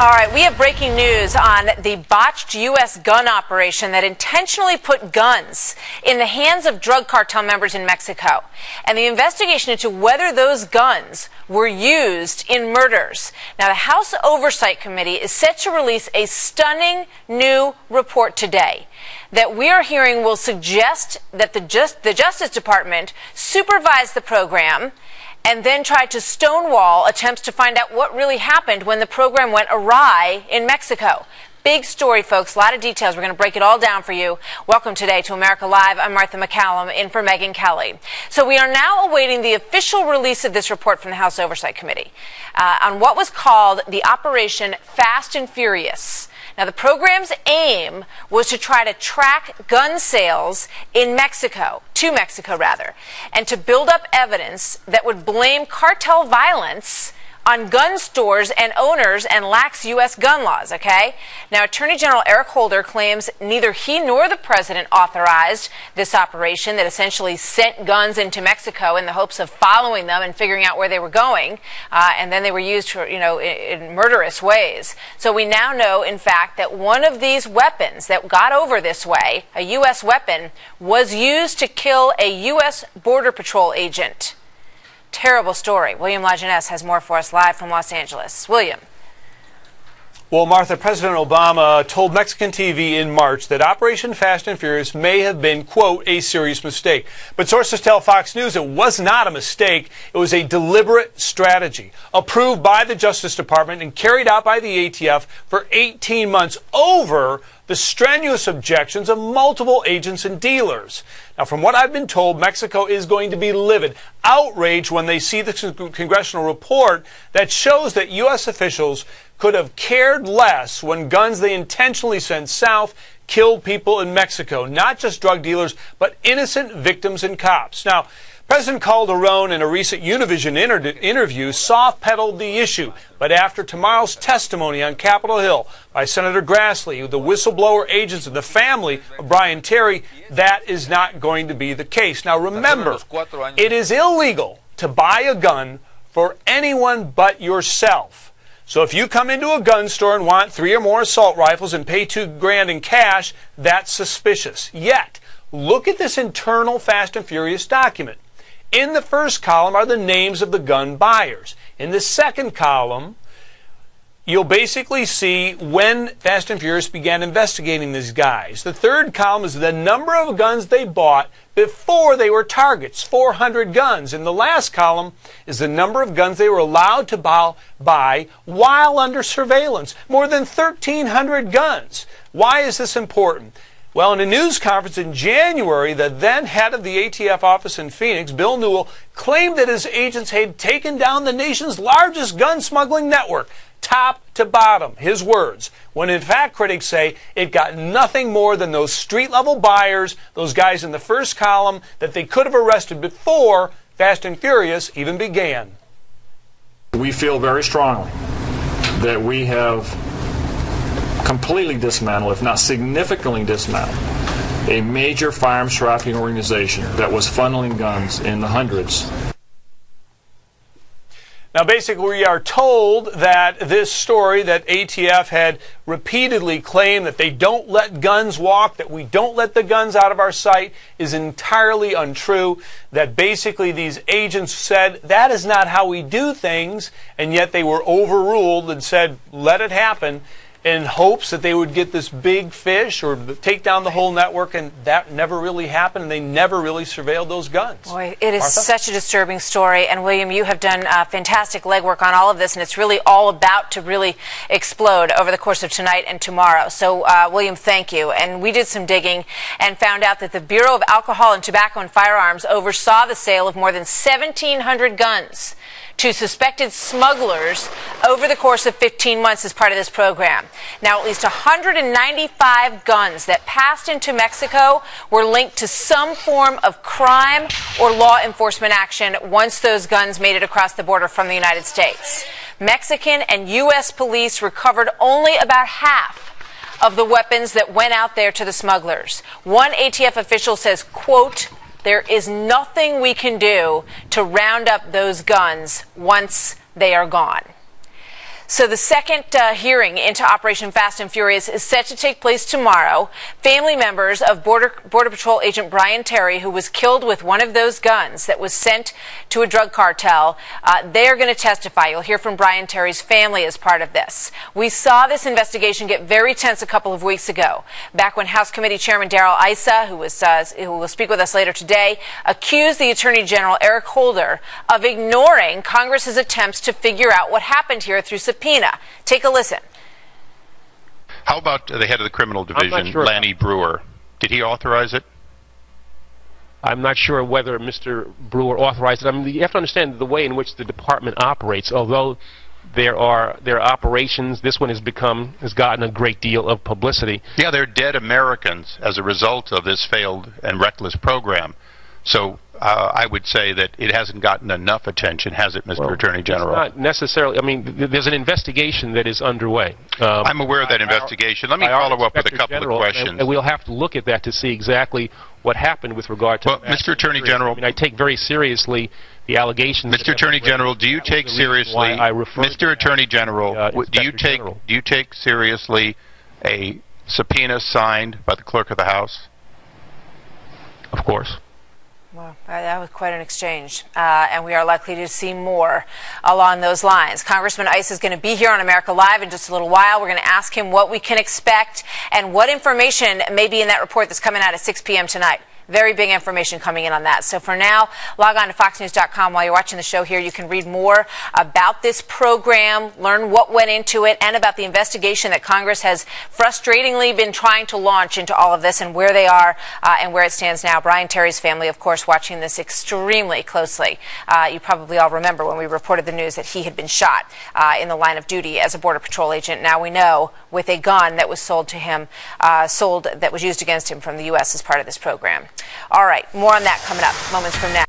All right, we have breaking news on the botched U.S. gun operation that intentionally put guns in the hands of drug cartel members in Mexico, and the investigation into whether those guns were used in murders. Now, the House Oversight Committee is set to release a stunning new report today that we are hearing will suggest that the Justice Department supervised the program and then tried to stonewall attempts to find out what really happened when the program went awry in Mexico. Big story, folks. A lot of details. We're going to break it all down for you. Welcome today to America Live. I'm Martha McCallum, in for Megyn Kelly. So we are now awaiting the official release of this report from the House Oversight Committee on what was called the Operation Fast and Furious. Now, the program's aim was to try to track gun sales in Mexico, to Mexico rather, and to build up evidence that would blame cartel violence on gun stores and owners and lax U.S. gun laws, okay? Now, Attorney General Eric Holder claims neither he nor the president authorized this operation that essentially sent guns into Mexico in the hopes of following them and figuring out where they were going, and then they were used for, in murderous ways. So we now know, in fact, that one of these weapons that got over this way, a U.S. weapon, was used to kill a U.S. Border Patrol agent. Terrible story. William Lajeunesse has more for us live from Los Angeles. William. Well, Martha, President Obama told Mexican TV in March that Operation Fast and Furious may have been, quote, a serious mistake. But sources tell Fox News it was not a mistake. It was a deliberate strategy approved by the Justice Department and carried out by the ATF for 18 months over the strenuous objections of multiple agents and dealers. Now, from what I've been told, Mexico is going to be livid, outraged when they see the congressional report that shows that U.S. officials could have cared less when guns they intentionally sent south killed people in Mexico, not just drug dealers, but innocent victims and cops. Now, President Calderon, in a recent Univision interview, soft-pedaled the issue. But after tomorrow's testimony on Capitol Hill by Senator Grassley, the whistleblower agents and the family of Brian Terry, that is not going to be the case. Now, remember, it is illegal to buy a gun for anyone but yourself. So if you come into a gun store and want 3 or more assault rifles and pay $2 grand in cash, that's suspicious. Yet, look at this internal Fast and Furious document. In the first column are the names of the gun buyers. In the second column, you'll basically see when Fast and Furious began investigating these guys. The third column is the number of guns they bought before they were targets, 400 guns. In the last column is the number of guns they were allowed to buy while under surveillance, more than 1,300 guns. Why is this important? Well, in a news conference in January, the then head of the ATF office in Phoenix, Bill Newell, claimed that his agents had taken down the nation's largest gun smuggling network, top to bottom, his words, when in fact critics say it got nothing more than those street-level buyers, those guys in the first column that they could have arrested before Fast and Furious even began. We feel very strongly that we have completely dismantled, if not significantly dismantled, a major firearms trafficking organization that was funneling guns in the hundreds. Now, basically, we are told that this story that ATF had repeatedly claimed that they don't let guns walk, that we don't let the guns out of our sight, is entirely untrue. That basically these agents said that is not how we do things, and yet they were overruled and said, let it happen, in hopes that they would get this big fish or take down the whole network, and that never really happened, and they never really surveilled those guns. Boy, it is Martha? Such a disturbing story, and William, you have done fantastic legwork on all of this, and it's really all about to really explode over the course of tonight and tomorrow. So, William, thank you. And we did some digging and found out that the Bureau of Alcohol and Tobacco and Firearms oversaw the sale of more than 1,700 guns to suspected smugglers over the course of 15 months as part of this program. Now, at least 195 guns that passed into Mexico were linked to some form of crime or law enforcement action once those guns made it across the border from the United States. Mexican and U.S. police recovered only about half of the weapons that went out there to the smugglers. One ATF official says, quote, "There is nothing we can do to round up those guns once they are gone." So the second hearing into Operation Fast and Furious is set to take place tomorrow. Family members of Border Patrol agent Brian Terry, who was killed with one of those guns that was sent to a drug cartel, they are going to testify. You'll hear from Brian Terry's family as part of this. We saw this investigation get very tense a couple of weeks ago, back when House Committee Chairman Darrell Issa, who will speak with us later today, accused the Attorney General Eric Holder of ignoring Congress's attempts to figure out what happened here through subpoena. Take a listen. How about the head of the criminal division, Lanny Breuer? Did he authorize it? I'm not sure whether Mr. Breuer authorized it. I mean, you have to understand the way in which the department operates. Although there are operations, this one has gotten a great deal of publicity. Yeah, they're dead Americans as a result of this failed and reckless program. So I would say that it hasn't gotten enough attention, has it, Mr. Attorney General? Not necessarily. I mean, there's an investigation that is underway. I'm aware of that investigation. Let me follow up with a couple of questions. And we'll have to look at that to see exactly what happened with regard to... Well, Mr. Attorney General... I mean, I take very seriously the allegations... Mr. Attorney General, do you take seriously... Mr. Attorney General, do you take seriously a subpoena signed by the Clerk of the House? Of course. Well, that was quite an exchange, and we are likely to see more along those lines. Congressman Issa is going to be here on America Live in just a little while. We're going to ask him what we can expect and what information may be in that report that's coming out at 6 p.m. tonight. Very big information coming in on that. So for now, log on to foxnews.com. While you're watching the show here, you can read more about this program, learn what went into it, and about the investigation that Congress has frustratingly been trying to launch into all of this and where they are and where it stands now. Brian Terry's family, of course, watching this extremely closely. You probably all remember when we reported the news that he had been shot in the line of duty as a Border Patrol agent. Now we know with a gun that was sold to him, that was used against him from the U.S. as part of this program. All right, more on that coming up moments from now.